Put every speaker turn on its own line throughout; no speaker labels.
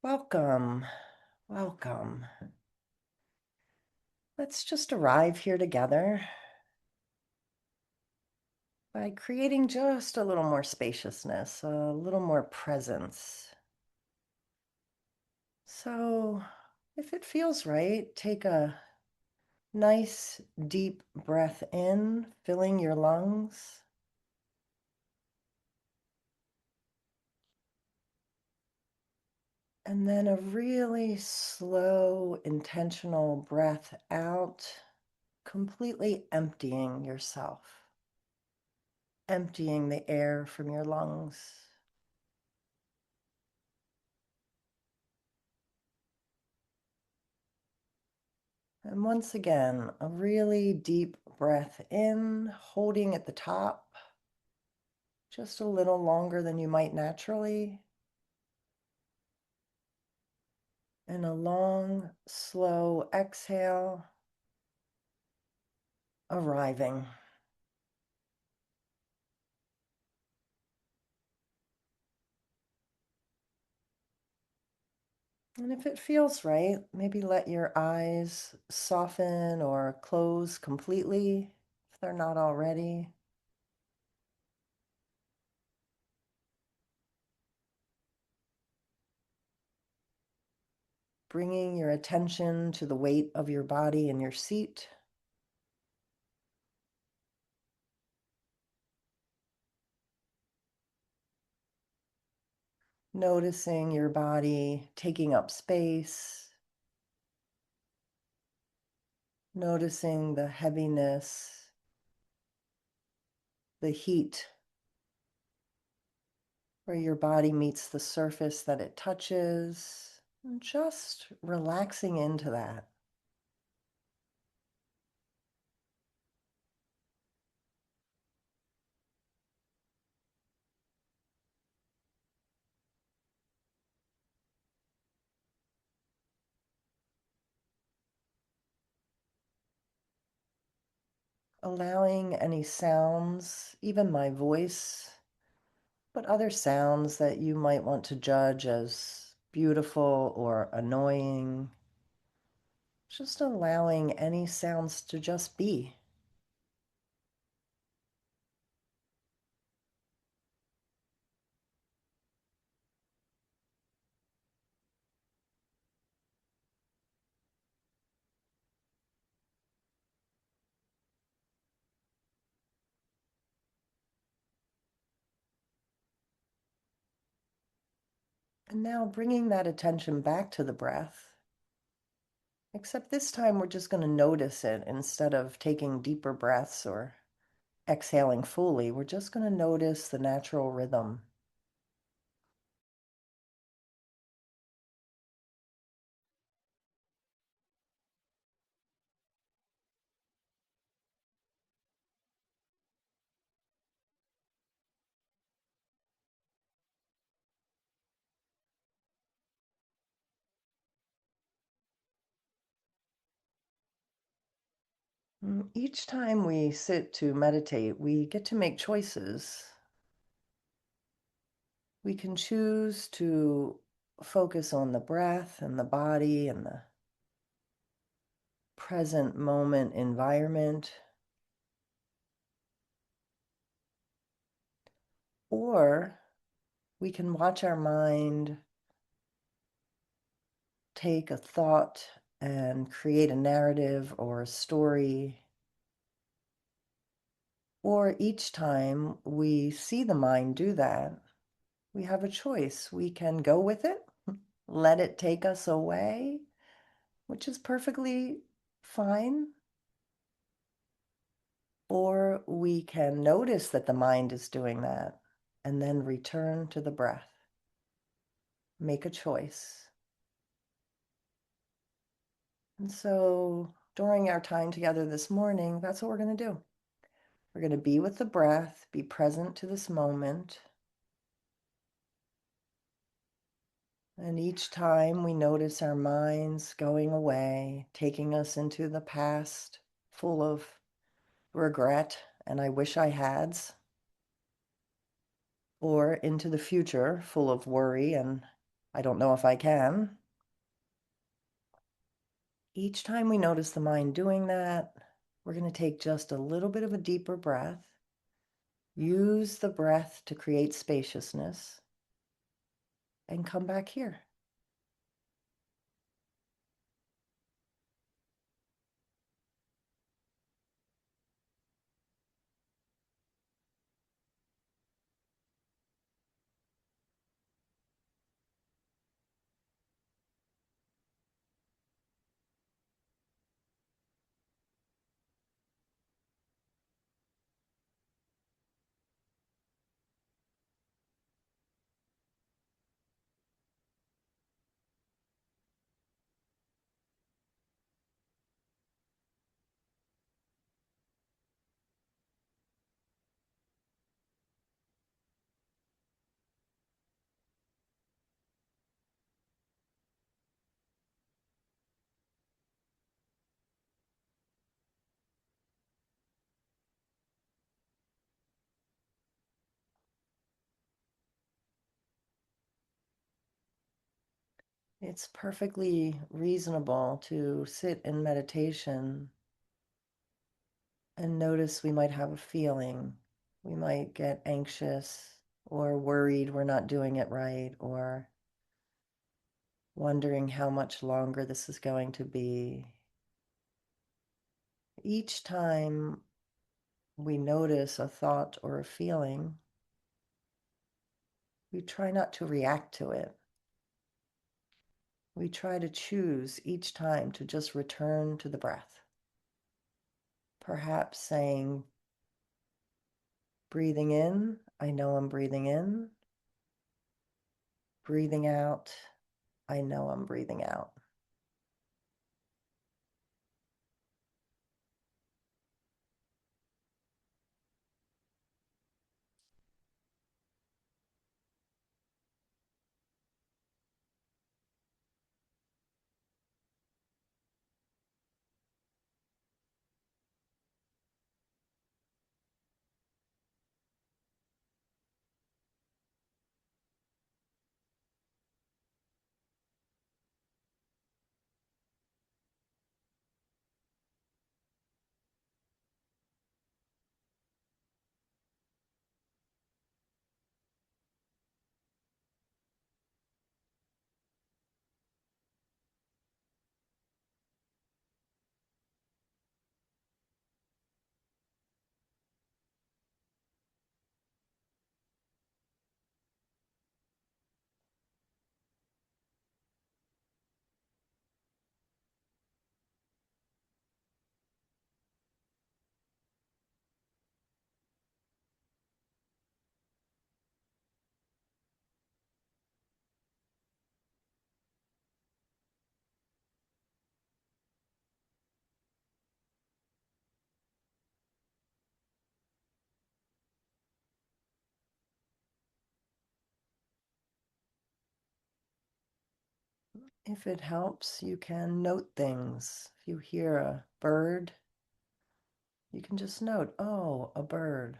Welcome, welcome. Let's just arrive here together by creating just a little more spaciousness, a little more presence. So, if it feels right, take a nice deep breath in, filling your lungs. And then a really slow, intentional breath out, completely emptying yourself, emptying the air from your lungs. And once again, a really deep breath in, holding at the top, just a little longer than you might naturally. And a long, slow exhale, arriving. And if it feels right, maybe let your eyes soften or close completely if they're not already. Bringing your attention to the weight of your body in your seat. Noticing your body taking up space. Noticing the heaviness, the heat, where your body meets the surface that it touches, and just relaxing into that. Allowing any sounds, even my voice, but other sounds that you might want to judge as beautiful or annoying, just allowing any sounds to just be. And now bringing that attention back to the breath, except this time we're just going to notice it instead of taking deeper breaths or exhaling fully. We're just going to notice the natural rhythm. Each time we sit to meditate, we get to make choices. We can choose to focus on the breath and the body and the present moment environment, or we can watch our mind take a thought and create a narrative or a story. Or each time we see the mind do that, we have a choice. We can go with it, let it take us away, which is perfectly fine. Or we can notice that the mind is doing that and then return to the breath. Make a choice. And so during our time together this morning, that's what we're going to do. We're going to be with the breath, be present to this moment. And each time we notice our minds going away, taking us into the past, full of regret and I wish I hads, or into the future, full of worry and I don't know if I can. Each time we notice the mind doing that, we're going to take just a little bit of a deeper breath. Use the breath to create spaciousness and come back here. It's perfectly reasonable to sit in meditation and notice we might have a feeling. We might get anxious or worried we're not doing it right, or wondering how much longer this is going to be. Each time we notice a thought or a feeling, we try not to react to it. We try to choose each time to just return to the breath. Perhaps saying, breathing in, I know I'm breathing in. Breathing out, I know I'm breathing out. If it helps, you can note things. If you hear a bird, you can just note, oh, a bird.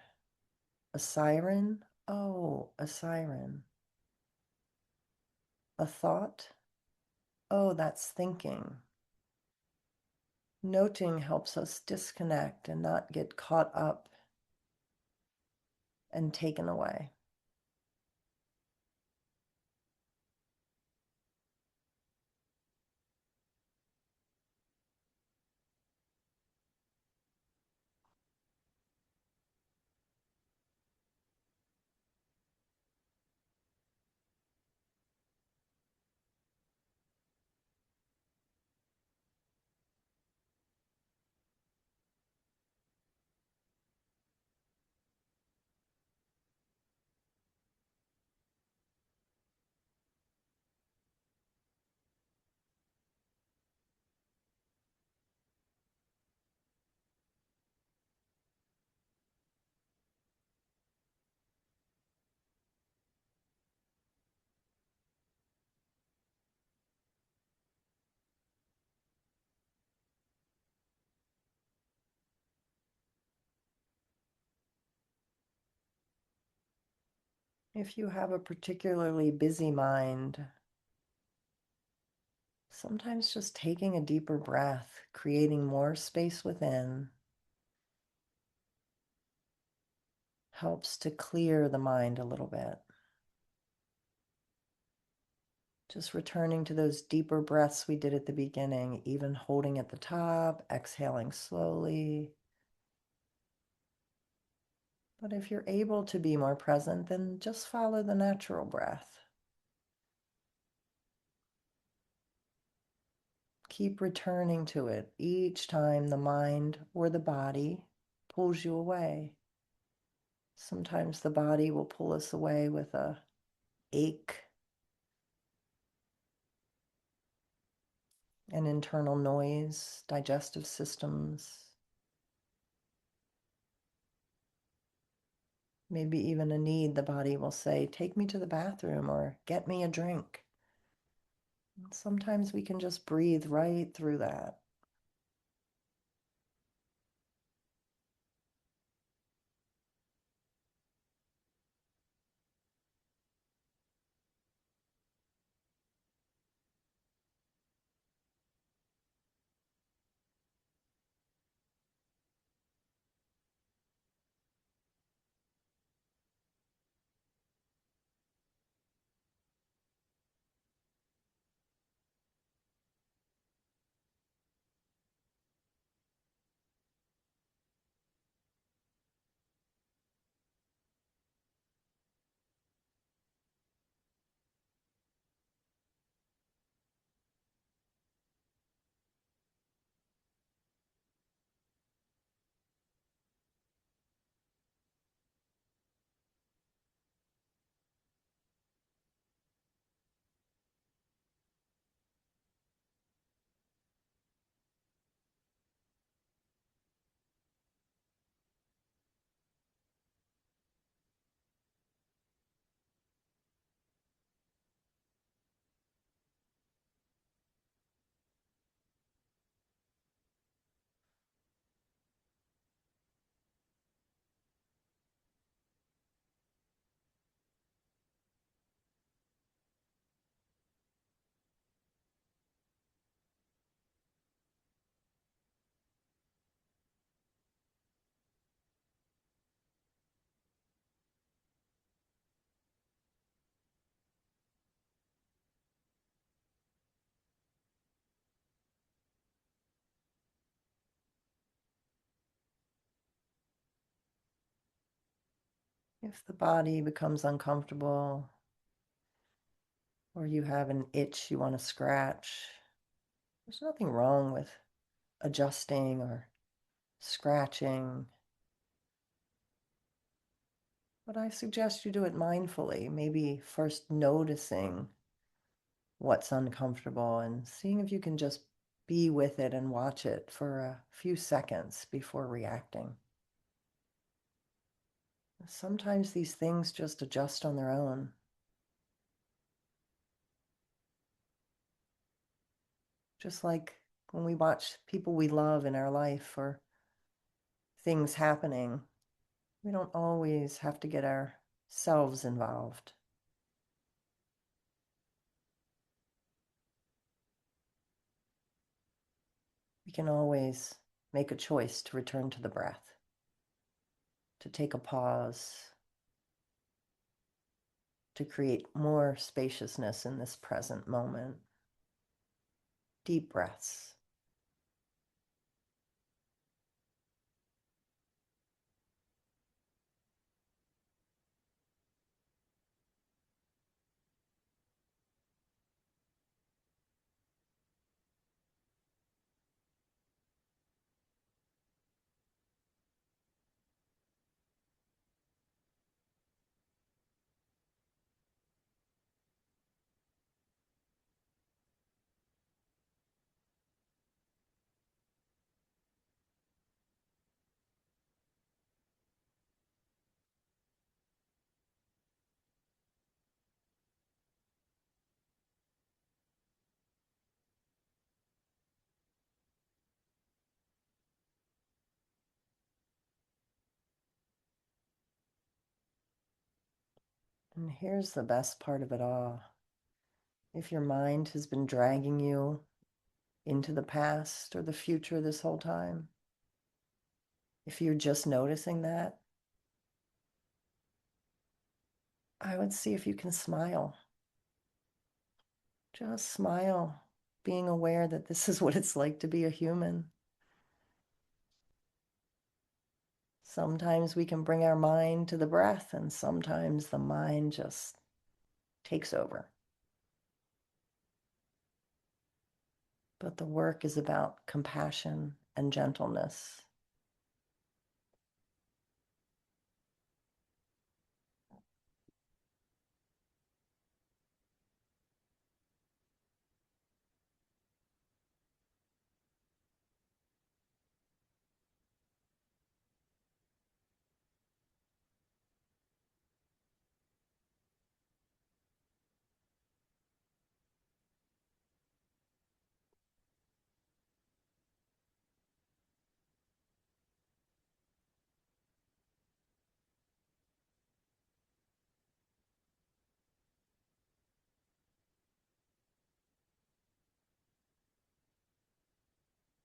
A siren, oh, a siren. A thought, oh, that's thinking. Noting helps us disconnect and not get caught up and taken away. If you have a particularly busy mind, Sometimes just taking a deeper breath, creating more space within, helps to clear the mind a little bit. Just returning to those deeper breaths we did at the beginning, even holding at the top, exhaling slowly. But if you're able to be more present, then just follow the natural breath. Keep returning to it each time the mind or the body pulls you away. Sometimes the body will pull us away with a ache, an internal noise, digestive systems, maybe even a need. The body will say, take me to the bathroom or get me a drink. And sometimes we can just breathe right through that. If the body becomes uncomfortable or you have an itch you want to scratch, there's nothing wrong with adjusting or scratching. But I suggest you do it mindfully, maybe first noticing what's uncomfortable and seeing if you can just be with it and watch it for a few seconds before reacting. Sometimes these things just adjust on their own. Just like when we watch people we love in our life or things happening, we don't always have to get ourselves involved. We can always make a choice to return to the breath, to take a pause, to create more spaciousness in this present moment. Deep breaths. And here's the best part of it all. If your mind has been dragging you into the past or the future this whole time. If you're just noticing that, I would see if you can smile. Just smile, being aware that this is what it's like to be a human. Sometimes we can bring our mind to the breath, and sometimes the mind just takes over. But the work is about compassion and gentleness.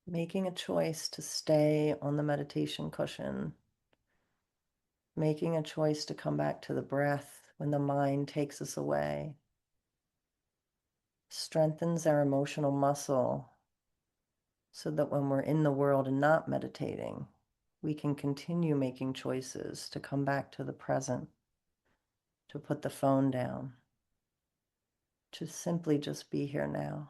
Making a choice to stay on the meditation cushion, making a choice to come back to the breath when the mind takes us away, strengthens our emotional muscle so that when we're in the world and not meditating, we can continue making choices to come back to the present, to put the phone down, to simply just be here now.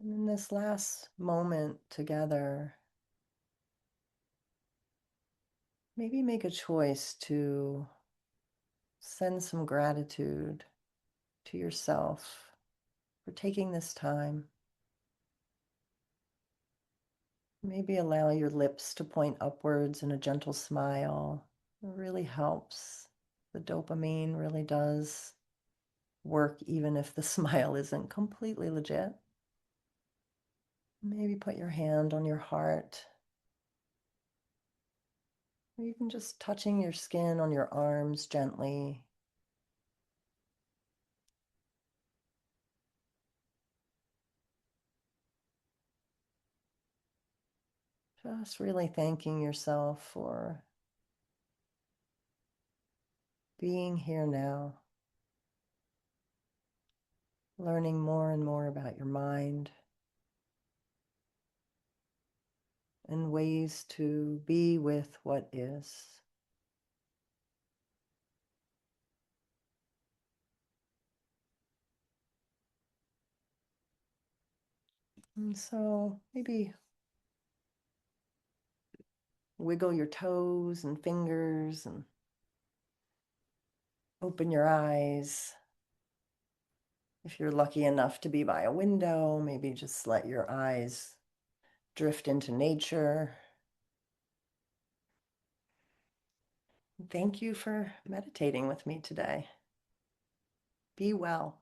And in this last moment together, maybe make a choice to send some gratitude to yourself for taking this time. Maybe allow your lips to point upwards in a gentle smile. It really helps. The dopamine really does work, even if the smile isn't completely legit. Maybe put your hand on your heart, or even just touching your skin on your arms gently. Just really thanking yourself for being here now, learning more and more about your mind and ways to be with what is. And so maybe wiggle your toes and fingers and open your eyes. If you're lucky enough to be by a window, maybe just let your eyes drift into nature. Thank you for meditating with me today. Be well.